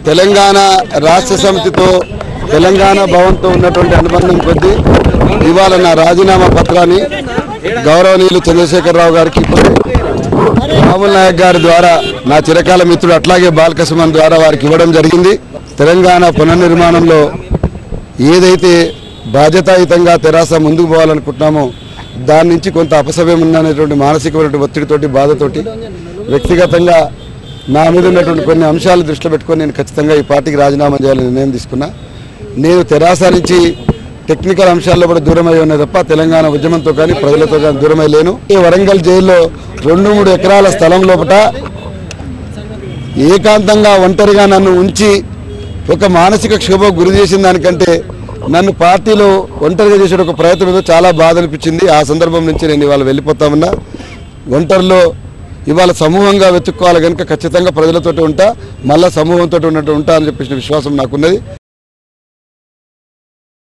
తెలంగాణ రాష్ట్ర సమితితో తెలంగాణ భవన్తో ఉన్నటువంటి అనుబంధం కొద్దీ ఇవాళ నా రాజీనామా పత్రాన్ని గౌరవనీయులు చంద్రశేఖరరావు గారికి రాముల్ నాయక్ గారి ద్వారా నా చిరకాల మిత్రుడు అట్లాగే బాలకృష్ణ ద్వారా వారికి ఇవ్వడం జరిగింది. తెలంగాణ పునర్నిర్మాణంలో ఏదైతే బాధ్యతాయుతంగా తెరాస ముందుకు పోవాలనుకుంటున్నామో దాని నుంచి కొంత అపసవ్యం ఉందనేటువంటి మానసికమైనటువంటి ఒత్తిడితోటి బాధతోటి వ్యక్తిగతంగా నా మీద ఉన్నటువంటి కొన్ని అంశాలు దృష్టిలో పెట్టుకొని నేను ఖచ్చితంగా ఈ పార్టీకి రాజీనామా చేయాలని నిర్ణయం తీసుకున్నా. నేను తెరాస నుంచి టెక్నికల్ అంశాల్లో కూడా దూరమై ఉన్నది తప్ప తెలంగాణ ఉద్యమంతో కానీ ప్రజలతో కానీ దూరమై లేను. ఈ వరంగల్ జైల్లో 2-3 ఎకరాల స్థలం లోపల ఏకాంతంగా ఒంటరిగా నన్ను ఉంచి ఒక మానసిక క్షోభకు గురి చేసిన దానికంటే నన్ను పార్టీలో ఒంటరిగా చేసే ఒక ప్రయత్నం ఏదో చాలా బాధ అనిపించింది. ఆ సందర్భం నుంచి నేను ఇవాళ వెళ్ళిపోతామన్నా. ఒంటరిలో ఇవాళ సమూహంగా వెతుక్కోవాలి కనుక ఖచ్చితంగా ప్రజలతోటి ఉంటా, మళ్ళీ సమూహంతో ఉంటా అని చెప్పేసిన విశ్వాసం నాకున్నది.